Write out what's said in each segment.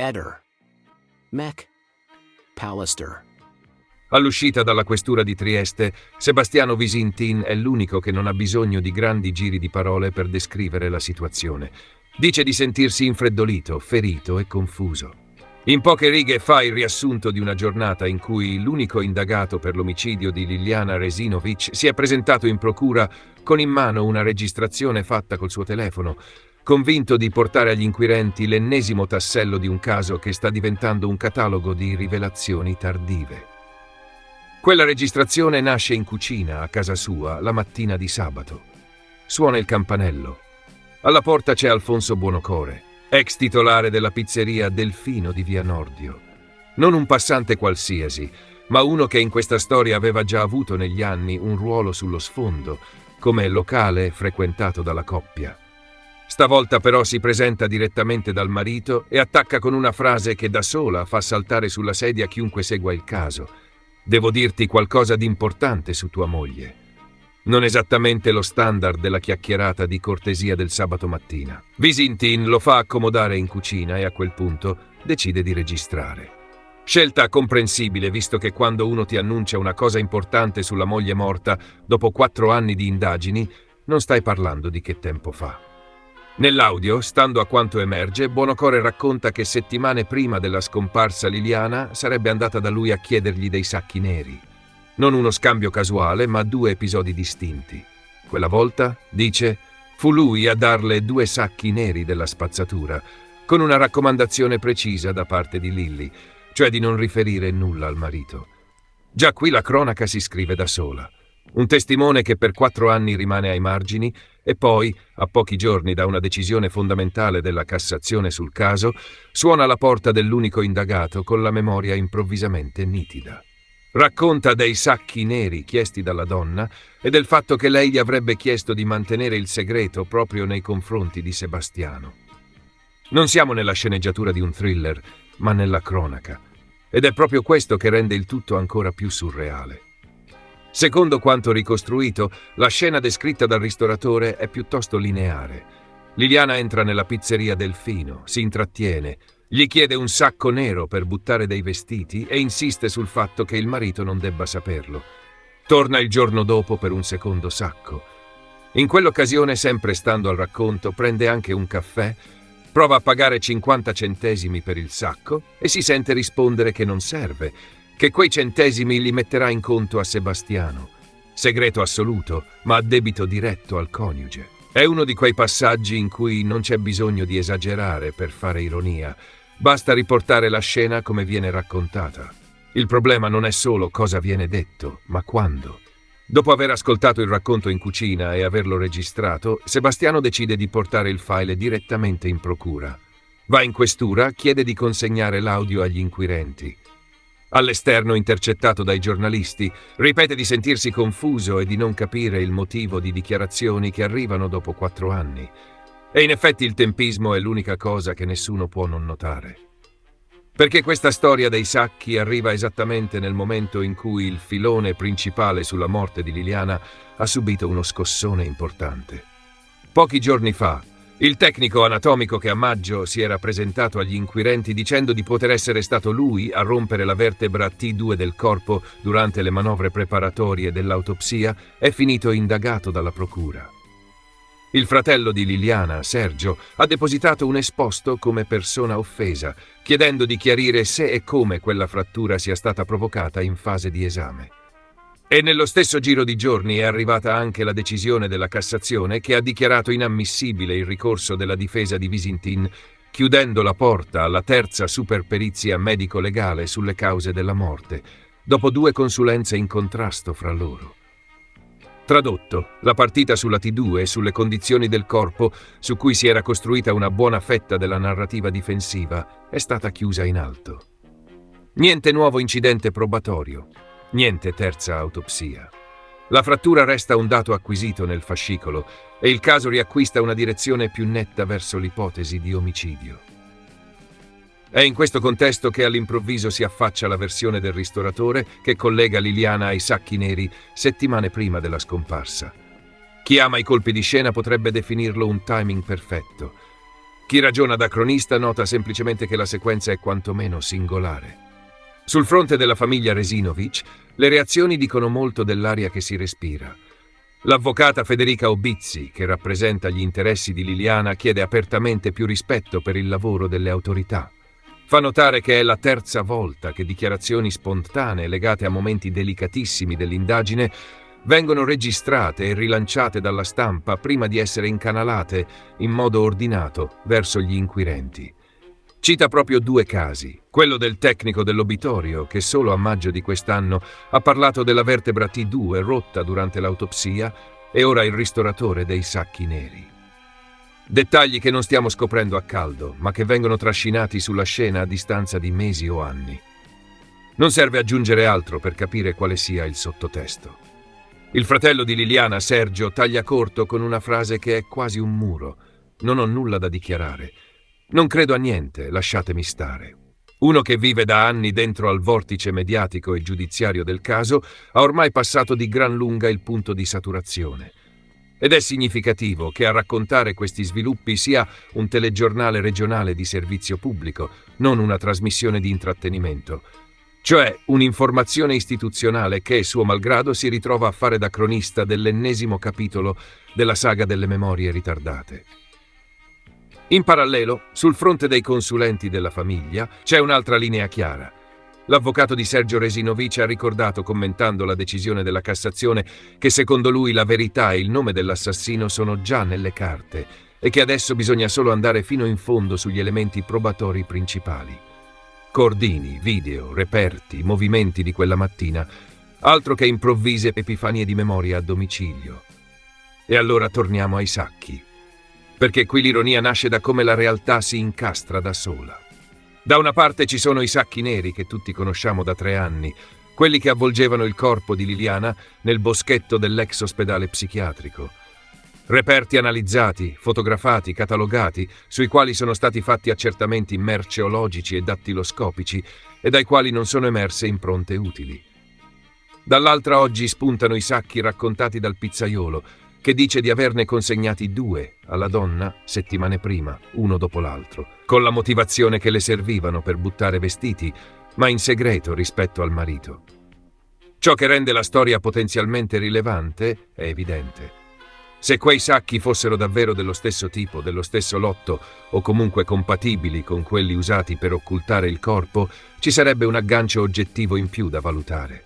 Eder. Mech. Pallister. All'uscita dalla questura di Trieste, Sebastiano Visintin è l'unico che non ha bisogno di grandi giri di parole per descrivere la situazione. Dice di sentirsi infreddolito, ferito e confuso. In poche righe fa il riassunto di una giornata in cui l'unico indagato per l'omicidio di Liliana Resinovic si è presentato in procura con in mano una registrazione fatta col suo telefono, convinto di portare agli inquirenti l'ennesimo tassello di un caso che sta diventando un catalogo di rivelazioni tardive. Quella registrazione nasce in cucina, a casa sua, la mattina di sabato. Suona il campanello. Alla porta c'è Alfonso Buonocore, ex titolare della pizzeria Delfino di Via Nordio. Non un passante qualsiasi, ma uno che in questa storia aveva già avuto negli anni un ruolo sullo sfondo, come locale frequentato dalla coppia. Stavolta però si presenta direttamente dal marito e attacca con una frase che da sola fa saltare sulla sedia chiunque segua il caso. Devo dirti qualcosa di importante su tua moglie. Non esattamente lo standard della chiacchierata di cortesia del sabato mattina. Visintin lo fa accomodare in cucina e a quel punto decide di registrare. Scelta comprensibile, visto che quando uno ti annuncia una cosa importante sulla moglie morta, dopo 4 anni di indagini, non stai parlando di che tempo fa. Nell'audio, stando a quanto emerge, Buonocore racconta che settimane prima della scomparsa Liliana sarebbe andata da lui a chiedergli dei sacchi neri. Non uno scambio casuale, ma 2 episodi distinti. Quella volta, dice, fu lui a darle 2 sacchi neri della spazzatura, con una raccomandazione precisa da parte di Lilly, cioè di non riferire nulla al marito. Già qui la cronaca si scrive da sola. Un testimone che per 4 anni rimane ai margini e poi, a pochi giorni da una decisione fondamentale della Cassazione sul caso, suona alla porta dell'unico indagato con la memoria improvvisamente nitida. Racconta dei sacchi neri chiesti dalla donna e del fatto che lei gli avrebbe chiesto di mantenere il segreto proprio nei confronti di Sebastiano. Non siamo nella sceneggiatura di un thriller, ma nella cronaca. Ed è proprio questo che rende il tutto ancora più surreale. Secondo quanto ricostruito, la scena descritta dal ristoratore è piuttosto lineare. Liliana entra nella pizzeria Delfino, si intrattiene, gli chiede un sacco nero per buttare dei vestiti e insiste sul fatto che il marito non debba saperlo. Torna il giorno dopo per un secondo sacco. In quell'occasione, sempre stando al racconto, prende anche un caffè, prova a pagare 50 centesimi per il sacco e si sente rispondere che non serve, che quei centesimi li metterà in conto a Sebastiano. Segreto assoluto, ma a debito diretto al coniuge. È uno di quei passaggi in cui non c'è bisogno di esagerare per fare ironia, basta riportare la scena come viene raccontata. Il problema non è solo cosa viene detto, ma quando. Dopo aver ascoltato il racconto in cucina e averlo registrato, Sebastiano decide di portare il file direttamente in procura. Va in questura, chiede di consegnare l'audio agli inquirenti. All'esterno, intercettato dai giornalisti, ripete di sentirsi confuso e di non capire il motivo di dichiarazioni che arrivano dopo 4 anni. E in effetti il tempismo è l'unica cosa che nessuno può non notare. Perché questa storia dei sacchi arriva esattamente nel momento in cui il filone principale sulla morte di Liliana ha subito uno scossone importante. Pochi giorni fa, il tecnico anatomico che a maggio si era presentato agli inquirenti dicendo di poter essere stato lui a rompere la vertebra T2 del corpo durante le manovre preparatorie dell'autopsia è finito indagato dalla procura. Il fratello di Liliana, Sergio, ha depositato un esposto come persona offesa, chiedendo di chiarire se e come quella frattura sia stata provocata in fase di esame. E nello stesso giro di giorni è arrivata anche la decisione della Cassazione che ha dichiarato inammissibile il ricorso della difesa di Visintin, chiudendo la porta alla terza superperizia medico-legale sulle cause della morte, dopo 2 consulenze in contrasto fra loro. Tradotto, la partita sulla T2 e sulle condizioni del corpo, su cui si era costruita una buona fetta della narrativa difensiva, è stata chiusa in alto. Niente nuovo incidente probatorio. Niente terza autopsia. La frattura resta un dato acquisito nel fascicolo e il caso riacquista una direzione più netta verso l'ipotesi di omicidio. È in questo contesto che all'improvviso si affaccia la versione del ristoratore che collega Liliana ai sacchi neri settimane prima della scomparsa. Chi ama i colpi di scena potrebbe definirlo un timing perfetto. Chi ragiona da cronista nota semplicemente che la sequenza è quantomeno singolare. Sul fronte della famiglia Resinovic, le reazioni dicono molto dell'aria che si respira. L'avvocata Federica Obizzi, che rappresenta gli interessi di Liliana, chiede apertamente più rispetto per il lavoro delle autorità. Fa notare che è la terza volta che dichiarazioni spontanee legate a momenti delicatissimi dell'indagine vengono registrate e rilanciate dalla stampa prima di essere incanalate in modo ordinato verso gli inquirenti. Cita proprio 2 casi, quello del tecnico dell'obitorio che solo a maggio di quest'anno ha parlato della vertebra T2 rotta durante l'autopsia e ora il ristoratore dei sacchi neri. Dettagli che non stiamo scoprendo a caldo, ma che vengono trascinati sulla scena a distanza di mesi o anni. Non serve aggiungere altro per capire quale sia il sottotesto. Il fratello di Liliana, Sergio, taglia corto con una frase che è quasi un muro. Non ho nulla da dichiarare. Non credo a niente, lasciatemi stare. Uno che vive da anni dentro al vortice mediatico e giudiziario del caso ha ormai passato di gran lunga il punto di saturazione. Ed è significativo che a raccontare questi sviluppi sia un telegiornale regionale di servizio pubblico, non una trasmissione di intrattenimento. Cioè un'informazione istituzionale che, suo malgrado, si ritrova a fare da cronista dell'ennesimo capitolo della saga delle memorie ritardate. In parallelo, sul fronte dei consulenti della famiglia, c'è un'altra linea chiara. L'avvocato di Sergio Resinovic ha ricordato, commentando la decisione della Cassazione, che secondo lui la verità e il nome dell'assassino sono già nelle carte e che adesso bisogna solo andare fino in fondo sugli elementi probatori principali. Cordini, video, reperti, movimenti di quella mattina, altro che improvvise epifanie di memoria a domicilio. E allora torniamo ai sacchi. Perché qui l'ironia nasce da come la realtà si incastra da sola. Da una parte ci sono i sacchi neri che tutti conosciamo da 3 anni, quelli che avvolgevano il corpo di Liliana nel boschetto dell'ex ospedale psichiatrico. Reperti analizzati, fotografati, catalogati, sui quali sono stati fatti accertamenti merceologici e dattiloscopici e dai quali non sono emerse impronte utili. Dall'altra oggi spuntano i sacchi raccontati dal pizzaiolo, che dice di averne consegnati 2 alla donna settimane prima, uno dopo l'altro, con la motivazione che le servivano per buttare vestiti, ma in segreto rispetto al marito. Ciò che rende la storia potenzialmente rilevante è evidente. Se quei sacchi fossero davvero dello stesso tipo, dello stesso lotto, o comunque compatibili con quelli usati per occultare il corpo, ci sarebbe un aggancio oggettivo in più da valutare.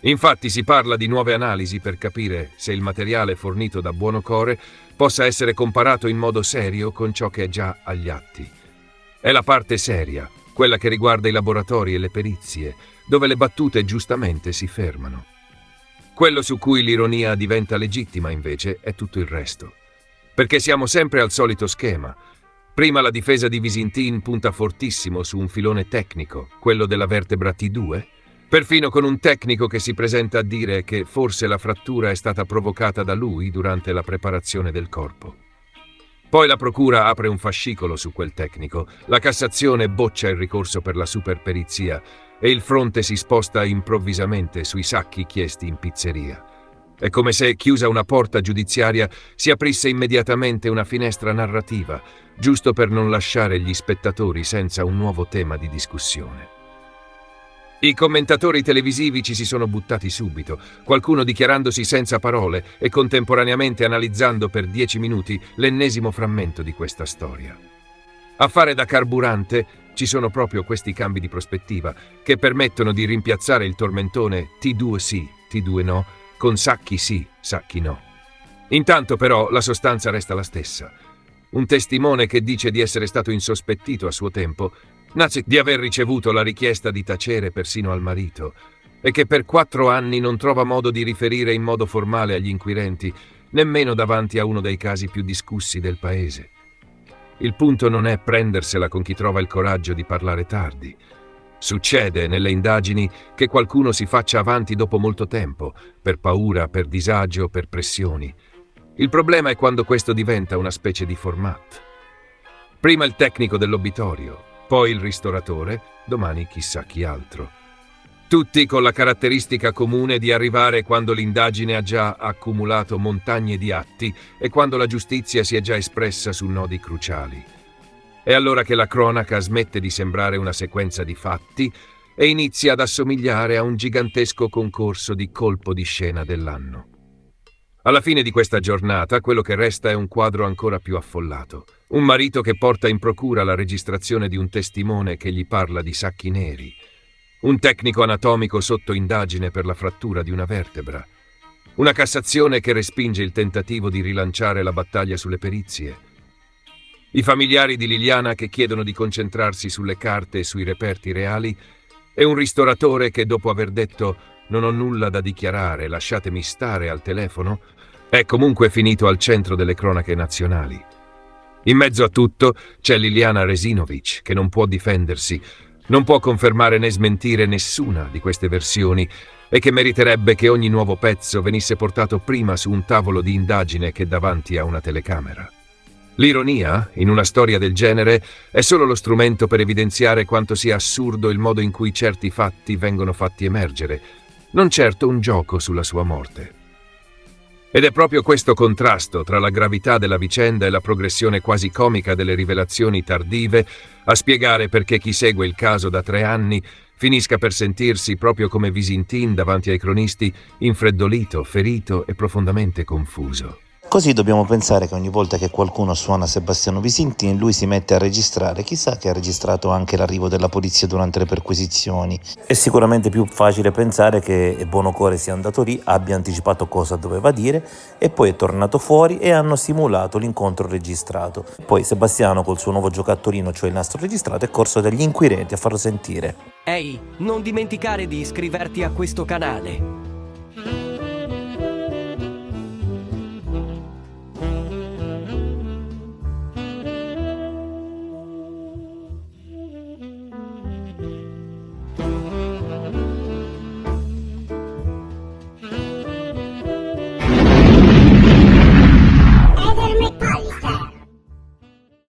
Infatti si parla di nuove analisi per capire se il materiale fornito da Buonocore possa essere comparato in modo serio con ciò che è già agli atti. È la parte seria, quella che riguarda i laboratori e le perizie, dove le battute giustamente si fermano. Quello su cui l'ironia diventa legittima, invece, è tutto il resto. Perché siamo sempre al solito schema. Prima la difesa di Visintin punta fortissimo su un filone tecnico, quello della vertebra T2, perfino con un tecnico che si presenta a dire che forse la frattura è stata provocata da lui durante la preparazione del corpo. Poi la procura apre un fascicolo su quel tecnico, la Cassazione boccia il ricorso per la superperizia e il fronte si sposta improvvisamente sui sacchi chiesti in pizzeria. È come se, chiusa una porta giudiziaria, si aprisse immediatamente una finestra narrativa, giusto per non lasciare gli spettatori senza un nuovo tema di discussione. I commentatori televisivi ci si sono buttati subito, qualcuno dichiarandosi senza parole e contemporaneamente analizzando per 10 minuti l'ennesimo frammento di questa storia. A fare da carburante ci sono proprio questi cambi di prospettiva che permettono di rimpiazzare il tormentone T2 sì, T2 no, con sacchi sì, sacchi no. Intanto però la sostanza resta la stessa. Un testimone che dice di essere stato insospettito a suo tempo, nace di aver ricevuto la richiesta di tacere persino al marito e che per 4 anni non trova modo di riferire in modo formale agli inquirenti, nemmeno davanti a uno dei casi più discussi del paese. Il punto non è prendersela con chi trova il coraggio di parlare tardi. Succede nelle indagini che qualcuno si faccia avanti dopo molto tempo, per paura, per disagio, per pressioni. Il problema è quando questo diventa una specie di format. Prima il tecnico dell'obitorio, poi il ristoratore, domani chissà chi altro. Tutti con la caratteristica comune di arrivare quando l'indagine ha già accumulato montagne di atti e quando la giustizia si è già espressa su nodi cruciali. È allora che la cronaca smette di sembrare una sequenza di fatti e inizia ad assomigliare a un gigantesco concorso di colpo di scena dell'anno. Alla fine di questa giornata, quello che resta è un quadro ancora più affollato. Un marito che porta in procura la registrazione di un testimone che gli parla di sacchi neri. Un tecnico anatomico sotto indagine per la frattura di una vertebra. Una Cassazione che respinge il tentativo di rilanciare la battaglia sulle perizie. I familiari di Liliana che chiedono di concentrarsi sulle carte e sui reperti reali. E un ristoratore che, dopo aver detto «non ho nulla da dichiarare, lasciatemi stare al telefono», è comunque finito al centro delle cronache nazionali. In mezzo a tutto c'è Liliana Resinovic, che non può difendersi, non può confermare né smentire nessuna di queste versioni e che meriterebbe che ogni nuovo pezzo venisse portato prima su un tavolo di indagine che davanti a una telecamera. L'ironia, in una storia del genere, è solo lo strumento per evidenziare quanto sia assurdo il modo in cui certi fatti vengono fatti emergere, non certo un gioco sulla sua morte. Ed è proprio questo contrasto tra la gravità della vicenda e la progressione quasi comica delle rivelazioni tardive a spiegare perché chi segue il caso da 3 anni finisca per sentirsi, proprio come Visintin davanti ai cronisti, infreddolito, ferito e profondamente confuso. Così dobbiamo pensare che ogni volta che qualcuno suona Sebastiano Visintin, lui si mette a registrare. Chissà che ha registrato anche l'arrivo della polizia durante le perquisizioni. È sicuramente più facile pensare che Bonocore sia andato lì, abbia anticipato cosa doveva dire e poi è tornato fuori e hanno simulato l'incontro registrato. Poi Sebastiano col suo nuovo giocattolino, cioè il nastro registrato, è corso dagli inquirenti a farlo sentire. Ehi, non dimenticare di iscriverti a questo canale.